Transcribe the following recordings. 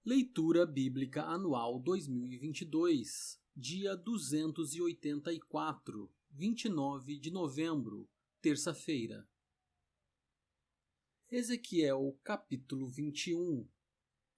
Leitura Bíblica Anual 2022, dia 284, 29 de novembro, terça-feira. Ezequiel, capítulo 21.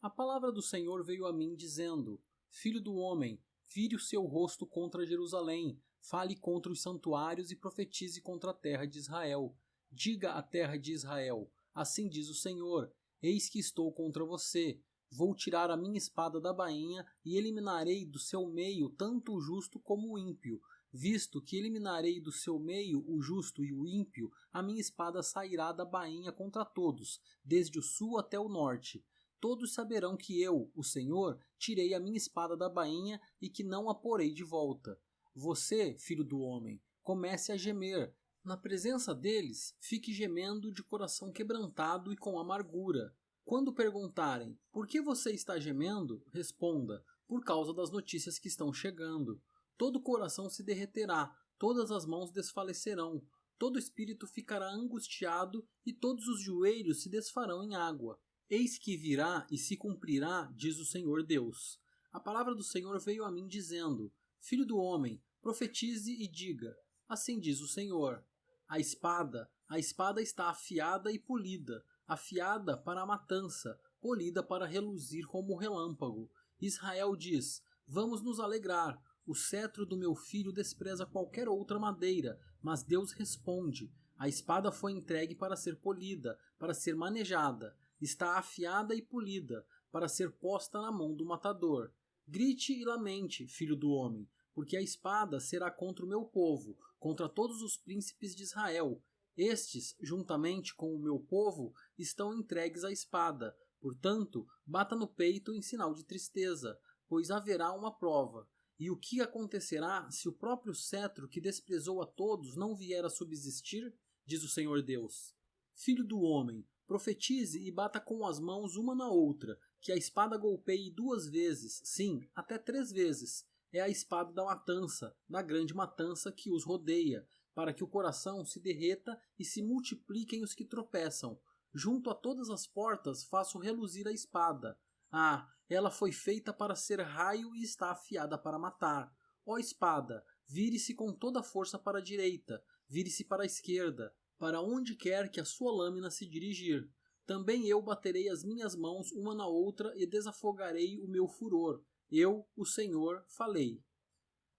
A palavra do Senhor veio a mim dizendo: Filho do homem, vire o seu rosto contra Jerusalém, fale contra os santuários e profetize contra a terra de Israel. Diga à terra de Israel: assim diz o Senhor, eis que estou contra você. Vou tirar a minha espada da bainha e eliminarei do seu meio tanto o justo como o ímpio. Visto que eliminarei do seu meio o justo e o ímpio, a minha espada sairá da bainha contra todos, desde o sul até o norte. Todos saberão que eu, o Senhor, tirei a minha espada da bainha e que não a porei de volta. Você, filho do homem, comece a gemer. Na presença deles, fique gemendo de coração quebrantado e com amargura. Quando perguntarem, por que você está gemendo? Responda, por causa das notícias que estão chegando. Todo o coração se derreterá, todas as mãos desfalecerão, todo o espírito ficará angustiado e todos os joelhos se desfarão em água. Eis que virá e se cumprirá, diz o Senhor Deus. A palavra do Senhor veio a mim dizendo: Filho do homem, profetize e diga, assim diz o Senhor. A espada está afiada e polida, afiada para a matança, polida para reluzir como o relâmpago. Israel diz: vamos nos alegrar. O cetro do meu filho despreza qualquer outra madeira, mas Deus responde: a espada foi entregue para ser polida, para ser manejada. Está afiada e polida, para ser posta na mão do matador. Grite e lamente, filho do homem, porque a espada será contra o meu povo, contra todos os príncipes de Israel. Estes, juntamente com o meu povo, estão entregues à espada. Portanto, bata no peito em sinal de tristeza, pois haverá uma prova. E o que acontecerá se o próprio cetro que desprezou a todos não vier a subsistir? Diz o Senhor Deus. Filho do homem, profetize e bata com as mãos uma na outra, que a espada golpeie 2 vezes, sim, até 3 vezes. É a espada da matança, da grande matança que os rodeia, para que o coração se derreta e se multipliquem os que tropeçam. Junto a todas as portas faço reluzir a espada. Ah, ela foi feita para ser raio e está afiada para matar. Ó espada, vire-se com toda a força para a direita, vire-se para a esquerda, para onde quer que a sua lâmina se dirigir. Também eu baterei as minhas mãos uma na outra e desafogarei o meu furor. Eu, o Senhor, falei.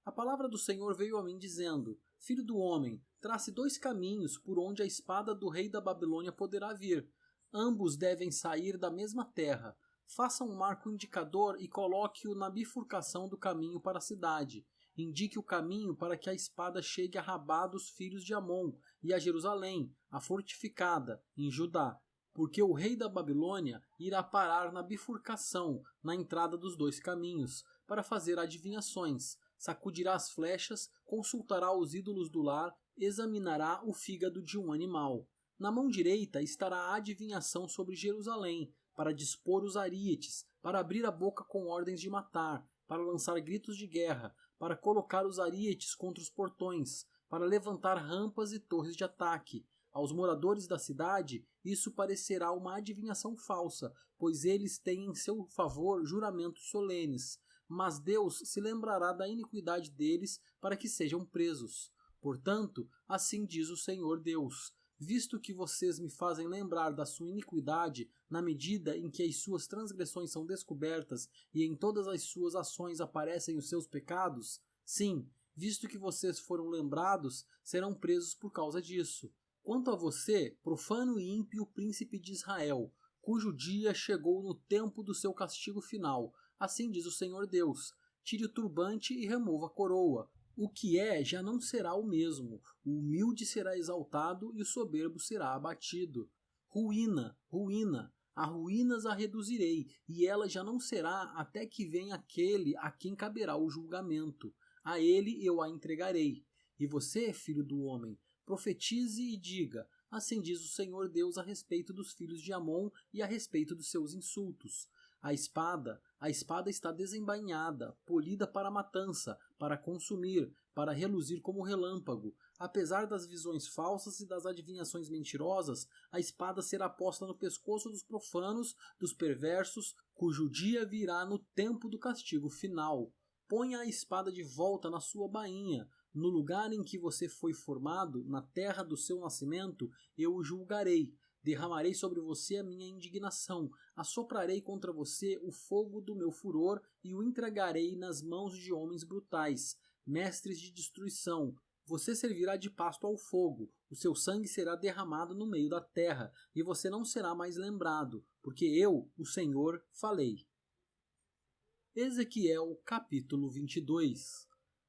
A palavra do Senhor veio a mim dizendo: Filho do homem, trace 2 caminhos por onde a espada do rei da Babilônia poderá vir. Ambos devem sair da mesma terra. Faça um marco indicador e coloque-o na bifurcação do caminho para a cidade. Indique o caminho para que a espada chegue a Rabá dos filhos de Amon e a Jerusalém, a fortificada, em Judá. Porque o rei da Babilônia irá parar na bifurcação, na entrada dos 2 caminhos, para fazer adivinhações. Sacudirá as flechas, consultará os ídolos do lar, examinará o fígado de um animal. Na mão direita estará a adivinhação sobre Jerusalém, para dispor os arietes, para abrir a boca com ordens de matar, para lançar gritos de guerra, para colocar os arietes contra os portões, para levantar rampas e torres de ataque. Aos moradores da cidade, isso parecerá uma adivinhação falsa, pois eles têm em seu favor juramentos solenes. Mas Deus se lembrará da iniquidade deles para que sejam presos. Portanto, assim diz o Senhor Deus: visto que vocês me fazem lembrar da sua iniquidade, na medida em que as suas transgressões são descobertas e em todas as suas ações aparecem os seus pecados, sim, visto que vocês foram lembrados, serão presos por causa disso. Quanto a você, profano e ímpio príncipe de Israel, cujo dia chegou no tempo do seu castigo final, assim diz o Senhor Deus: tire o turbante e remova a coroa. O que é já não será o mesmo, o humilde será exaltado e o soberbo será abatido. Ruína, ruína, a ruínas a reduzirei, e ela já não será até que venha aquele a quem caberá o julgamento. A ele eu a entregarei. E você, filho do homem, profetize e diga: assim diz o Senhor Deus a respeito dos filhos de Amon e a respeito dos seus insultos. A espada está desembainhada, polida para a matança, para consumir, para reluzir como relâmpago. Apesar das visões falsas e das adivinhações mentirosas, a espada será posta no pescoço dos profanos, dos perversos, cujo dia virá no tempo do castigo final. Ponha a espada de volta na sua bainha. No lugar em que você foi formado, na terra do seu nascimento, eu o julgarei. Derramarei sobre você a minha indignação, assoprarei contra você o fogo do meu furor e o entregarei nas mãos de homens brutais, mestres de destruição. Você servirá de pasto ao fogo, o seu sangue será derramado no meio da terra, e você não será mais lembrado, porque eu, o Senhor, falei. Ezequiel capítulo 22.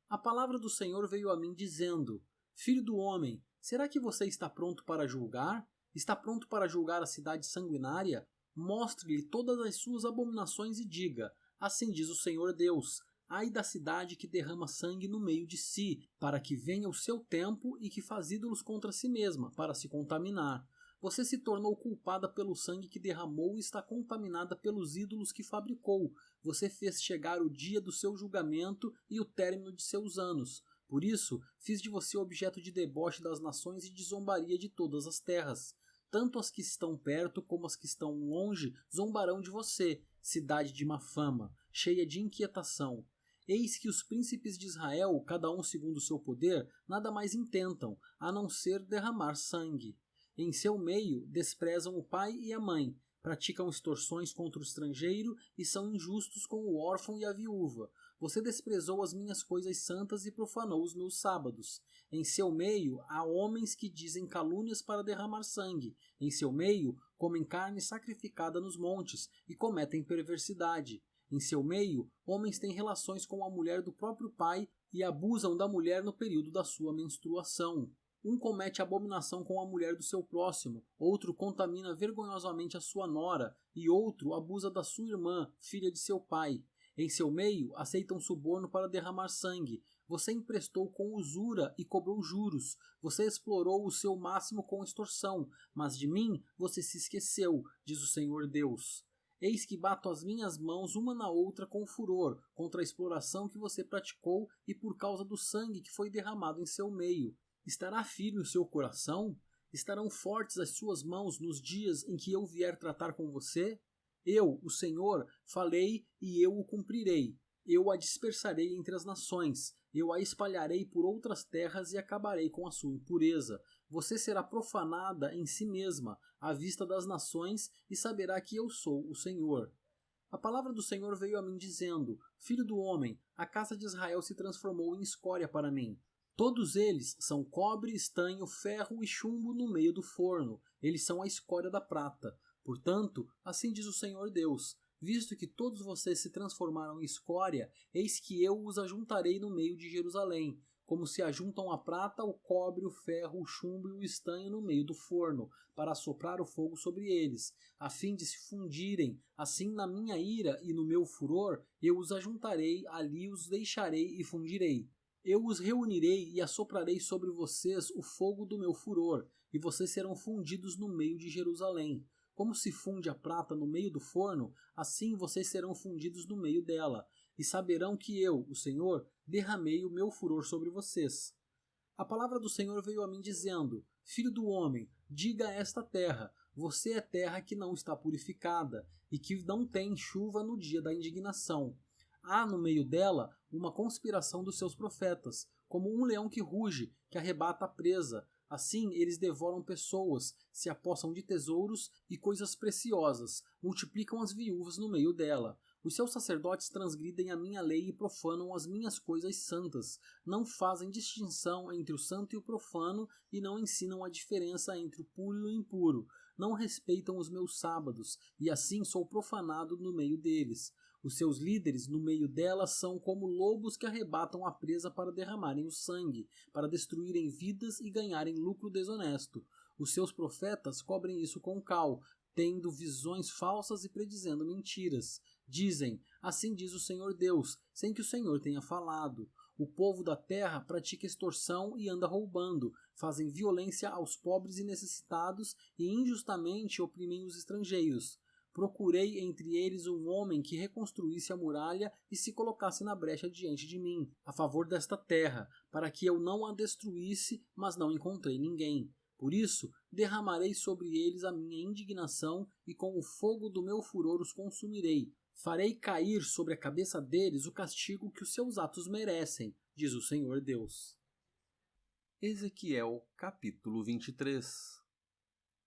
A palavra do Senhor veio a mim dizendo: Filho do homem, será que você está pronto para julgar? Está pronto para julgar a cidade sanguinária? Mostre-lhe todas as suas abominações e diga: Assim diz o Senhor Deus: Ai da cidade que derrama sangue no meio de si, para que venha o seu tempo, e que faz ídolos contra si mesma, para se contaminar. Você se tornou culpada pelo sangue que derramou e está contaminada pelos ídolos que fabricou. Você fez chegar o dia do seu julgamento e o término de seus anos. Por isso, fiz de você objeto de deboche das nações e de zombaria de todas as terras. Tanto as que estão perto como as que estão longe zombarão de você, cidade de má fama, cheia de inquietação. Eis que os príncipes de Israel, cada um segundo o seu poder, nada mais intentam, a não ser derramar sangue. Em seu meio desprezam o pai e a mãe, praticam extorsões contra o estrangeiro e são injustos com o órfão e a viúva. Você desprezou as minhas coisas santas e profanou os meus sábados. Em seu meio há homens que dizem calúnias para derramar sangue. Em seu meio comem carne sacrificada nos montes e cometem perversidade. Em seu meio, homens têm relações com a mulher do próprio pai e abusam da mulher no período da sua menstruação. Um comete abominação com a mulher do seu próximo, outro contamina vergonhosamente a sua nora, e outro abusa da sua irmã, filha de seu pai. Em seu meio, aceitam suborno para derramar sangue. Você emprestou com usura e cobrou juros. Você explorou o seu máximo com extorsão, mas de mim você se esqueceu, diz o Senhor Deus. Eis que bato as minhas mãos uma na outra com furor, contra a exploração que você praticou e por causa do sangue que foi derramado em seu meio. Estará firme o seu coração? Estarão fortes as suas mãos nos dias em que eu vier tratar com você? Eu, o Senhor, falei e eu o cumprirei. Eu a dispersarei entre as nações. Eu a espalharei por outras terras e acabarei com a sua impureza. Você será profanada em si mesma, à vista das nações, e saberá que eu sou o Senhor. A palavra do Senhor veio a mim dizendo: Filho do homem, a casa de Israel se transformou em escória para mim. Todos eles são cobre, estanho, ferro e chumbo no meio do forno. Eles são a escória da prata. Portanto, assim diz o Senhor Deus: visto que todos vocês se transformaram em escória, eis que eu os ajuntarei no meio de Jerusalém, como se ajuntam a prata, o cobre, o ferro, o chumbo e o estanho no meio do forno, para assoprar o fogo sobre eles, a fim de se fundirem. Assim, na minha ira e no meu furor, eu os ajuntarei, ali os deixarei e fundirei. Eu os reunirei e assoprarei sobre vocês o fogo do meu furor, e vocês serão fundidos no meio de Jerusalém. Como se funde a prata no meio do forno, assim vocês serão fundidos no meio dela, e saberão que eu, o Senhor, derramei o meu furor sobre vocês. A palavra do Senhor veio a mim dizendo: Filho do homem, diga a esta terra: você é terra que não está purificada, e que não tem chuva no dia da indignação. Há no meio dela uma conspiração dos seus profetas, como um leão que ruge, que arrebata a presa. Assim eles devoram pessoas, se apossam de tesouros e coisas preciosas, multiplicam as viúvas no meio dela. Os seus sacerdotes transgridem a minha lei e profanam as minhas coisas santas. Não fazem distinção entre o santo e o profano e não ensinam a diferença entre o puro e o impuro. Não respeitam os meus sábados, e assim sou profanado no meio deles. Os seus líderes no meio dela são como lobos que arrebatam a presa para derramarem o sangue, para destruírem vidas e ganharem lucro desonesto. Os seus profetas cobrem isso com cal, tendo visões falsas e predizendo mentiras. Dizem: assim diz o Senhor Deus, sem que o Senhor tenha falado. O povo da terra pratica extorsão e anda roubando, fazem violência aos pobres e necessitados e injustamente oprimem os estrangeiros. Procurei entre eles um homem que reconstruísse a muralha e se colocasse na brecha diante de mim, a favor desta terra, para que eu não a destruísse, mas não encontrei ninguém. Por isso, derramarei sobre eles a minha indignação e com o fogo do meu furor os consumirei. Farei cair sobre a cabeça deles o castigo que os seus atos merecem, diz o Senhor Deus. Ezequiel, capítulo 23.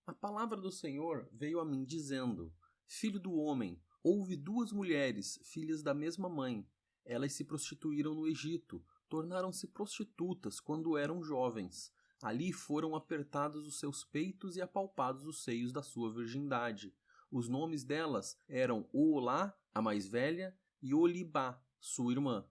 A palavra do Senhor veio a mim dizendo: Filho do homem, houve duas mulheres, filhas da mesma mãe. Elas se prostituíram no Egito, tornaram-se prostitutas quando eram jovens. Ali foram apertados os seus peitos e apalpados os seios da sua virgindade. Os nomes delas eram Oolá, a mais velha, e Olibá, sua irmã.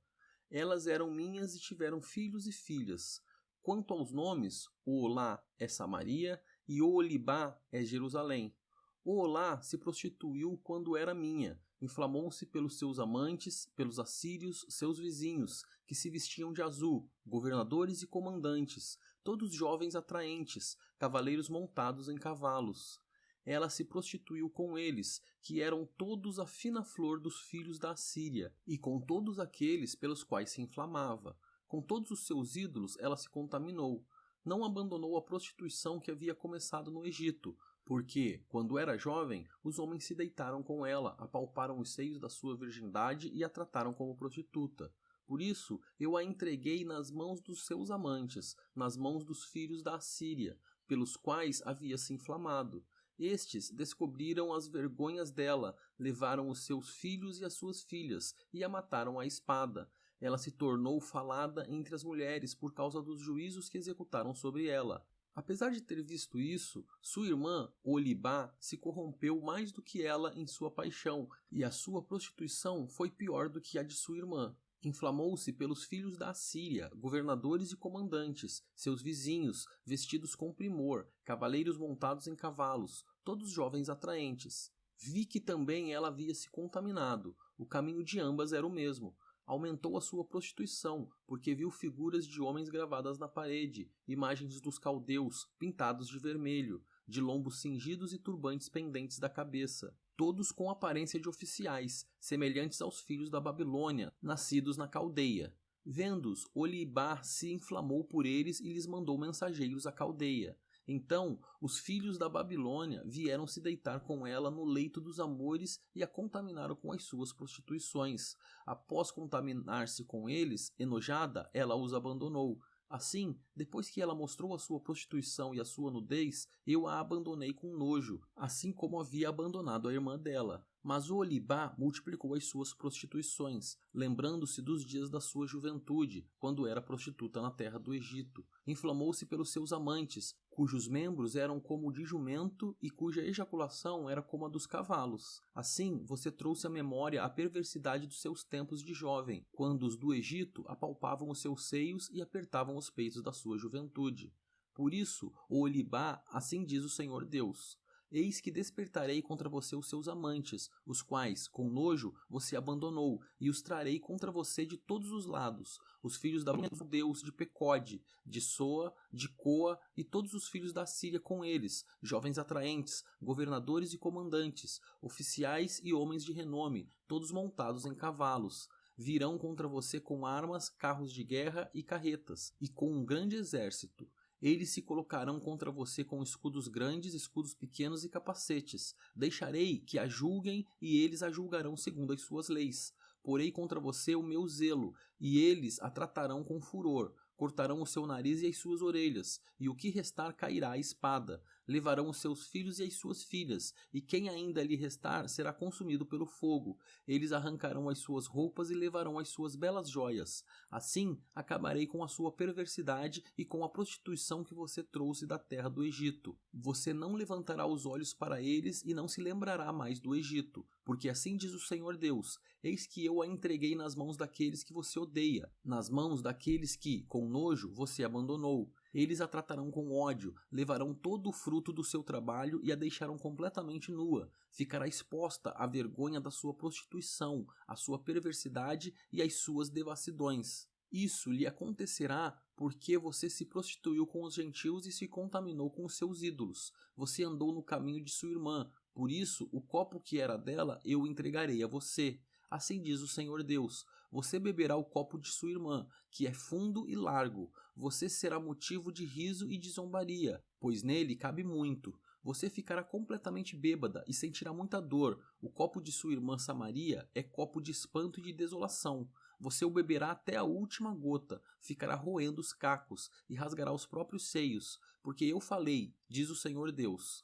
Elas eram minhas e tiveram filhos e filhas. Quanto aos nomes, Oolá é Samaria e Olibá é Jerusalém. Oolá se prostituiu quando era minha, inflamou-se pelos seus amantes, pelos assírios, seus vizinhos, que se vestiam de azul, governadores e comandantes, todos jovens atraentes, cavaleiros montados em cavalos. Ela se prostituiu com eles, que eram todos a fina flor dos filhos da Assíria, e com todos aqueles pelos quais se inflamava. Com todos os seus ídolos ela se contaminou. Não abandonou a prostituição que havia começado no Egito, porque, quando era jovem, os homens se deitaram com ela, apalparam os seios da sua virgindade e a trataram como prostituta. Por isso, eu a entreguei nas mãos dos seus amantes, nas mãos dos filhos da Assíria, pelos quais havia se inflamado. Estes descobriram as vergonhas dela, levaram os seus filhos e as suas filhas, e a mataram à espada. Ela se tornou falada entre as mulheres por causa dos juízos que executaram sobre ela. Apesar de ter visto isso, sua irmã, Olibá, se corrompeu mais do que ela em sua paixão, e a sua prostituição foi pior do que a de sua irmã. Inflamou-se pelos filhos da Assíria, governadores e comandantes, seus vizinhos, vestidos com primor, cavaleiros montados em cavalos, todos jovens atraentes. Vi que também ela havia se contaminado, o caminho de ambas era o mesmo. Aumentou a sua prostituição, porque viu figuras de homens gravadas na parede, imagens dos caldeus, pintados de vermelho, de lombos cingidos e turbantes pendentes da cabeça, todos com aparência de oficiais, semelhantes aos filhos da Babilônia, nascidos na Caldeia. Vendo-os, Olibá se inflamou por eles e lhes mandou mensageiros à Caldeia. Então, os filhos da Babilônia vieram se deitar com ela no leito dos amores e a contaminaram com as suas prostituições. Após contaminar-se com eles, enojada, ela os abandonou. Assim, depois que ela mostrou a sua prostituição e a sua nudez, eu a abandonei com nojo, assim como havia abandonado a irmã dela. Mas o Olibá multiplicou as suas prostituições, lembrando-se dos dias da sua juventude, quando era prostituta na terra do Egito. Inflamou-se pelos seus amantes, cujos membros eram como o de jumento e cuja ejaculação era como a dos cavalos. Assim, você trouxe à memória a perversidade dos seus tempos de jovem, quando os do Egito apalpavam os seus seios e apertavam os peitos da sua juventude. Por isso, o Olibá, assim diz o Senhor Deus: Eis que despertarei contra você os seus amantes, os quais, com nojo, você abandonou, e os trarei contra você de todos os lados, os filhos da Deus de Pecode, de Soa, de Coa, e todos os filhos da Síria com eles, jovens atraentes, governadores e comandantes, oficiais e homens de renome, todos montados em cavalos. Virão contra você com armas, carros de guerra e carretas, e com um grande exército. Eles se colocarão contra você com escudos grandes, escudos pequenos e capacetes. Deixarei que a julguem e eles a julgarão segundo as suas leis. Porei contra você o meu zelo, e eles a tratarão com furor. Cortarão o seu nariz e as suas orelhas, e o que restar cairá à espada. Levarão os seus filhos e as suas filhas, e quem ainda lhe restar será consumido pelo fogo. Eles arrancarão as suas roupas e levarão as suas belas joias. Assim, acabarei com a sua perversidade e com a prostituição que você trouxe da terra do Egito. Você não levantará os olhos para eles e não se lembrará mais do Egito, porque assim diz o Senhor Deus: eis que eu a entreguei nas mãos daqueles que você odeia, nas mãos daqueles que, com nojo, você abandonou. Eles a tratarão com ódio, levarão todo o fruto do seu trabalho e a deixarão completamente nua. Ficará exposta à vergonha da sua prostituição, à sua perversidade e às suas devassidões. Isso lhe acontecerá porque você se prostituiu com os gentios e se contaminou com os seus ídolos. Você andou no caminho de sua irmã, por isso o copo que era dela eu entregarei a você. Assim diz o Senhor Deus: Você beberá o copo de sua irmã, que é fundo e largo. Você será motivo de riso e de zombaria, pois nele cabe muito. Você ficará completamente bêbada e sentirá muita dor. O copo de sua irmã Samaria é copo de espanto e de desolação. Você o beberá até a última gota, ficará roendo os cacos e rasgará os próprios seios, porque eu falei, diz o Senhor Deus.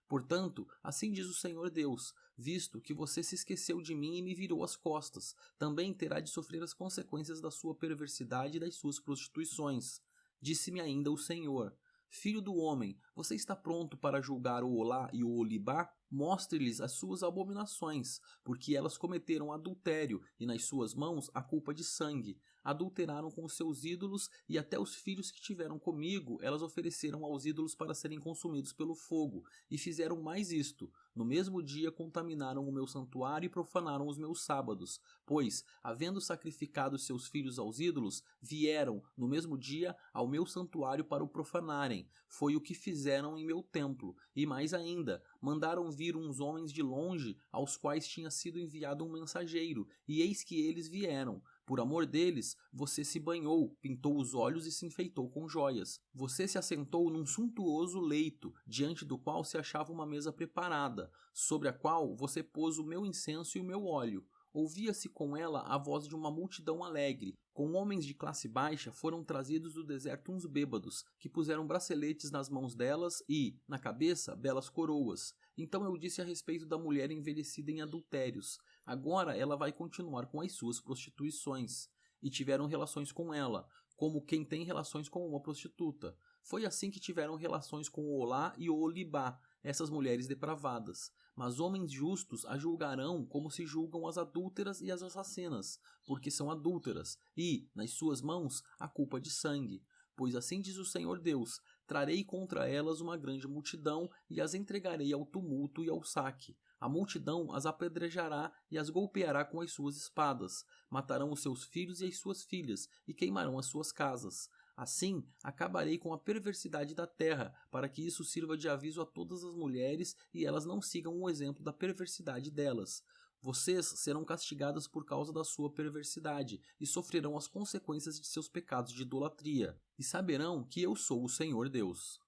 Portanto, assim diz o Senhor Deus, visto que você se esqueceu de mim e me virou as costas, também terá de sofrer as consequências da sua perversidade e das suas prostituições. Disse-me ainda o Senhor: Filho do homem, você está pronto para julgar o Olá e o Olibá? Mostre-lhes as suas abominações, porque elas cometeram adultério e nas suas mãos a culpa de sangue. Adulteraram com os seus ídolos e até os filhos que tiveram comigo elas ofereceram aos ídolos para serem consumidos pelo fogo. E fizeram mais isto. No mesmo dia contaminaram o meu santuário e profanaram os meus sábados. Pois, havendo sacrificado seus filhos aos ídolos, vieram, no mesmo dia, ao meu santuário para o profanarem. Foi o que fizeram em meu templo. E mais ainda, mandaram vir uns homens de longe, aos quais tinha sido enviado um mensageiro, e eis que eles vieram. Por amor deles, você se banhou, pintou os olhos e se enfeitou com joias. Você se assentou num suntuoso leito, diante do qual se achava uma mesa preparada, sobre a qual você pôs o meu incenso e o meu óleo. Ouvia-se com ela a voz de uma multidão alegre. Com homens de classe baixa foram trazidos do deserto uns bêbados, que puseram braceletes nas mãos delas e, na cabeça, belas coroas. Então eu disse a respeito da mulher envelhecida em adultérios: agora ela vai continuar com as suas prostituições. E tiveram relações com ela, como quem tem relações com uma prostituta. Foi assim que tiveram relações com o Olá e o Olibá, essas mulheres depravadas. Mas homens justos a julgarão como se julgam as adúlteras e as assassinas, porque são adúlteras, e, nas suas mãos, a culpa de sangue. Pois assim diz o Senhor Deus: trarei contra elas uma grande multidão e as entregarei ao tumulto e ao saque. A multidão as apedrejará e as golpeará com as suas espadas. Matarão os seus filhos e as suas filhas, e queimarão as suas casas. Assim, acabarei com a perversidade da terra, para que isso sirva de aviso a todas as mulheres e elas não sigam o exemplo da perversidade delas. Vocês serão castigadas por causa da sua perversidade e sofrerão as consequências de seus pecados de idolatria, e saberão que eu sou o Senhor Deus.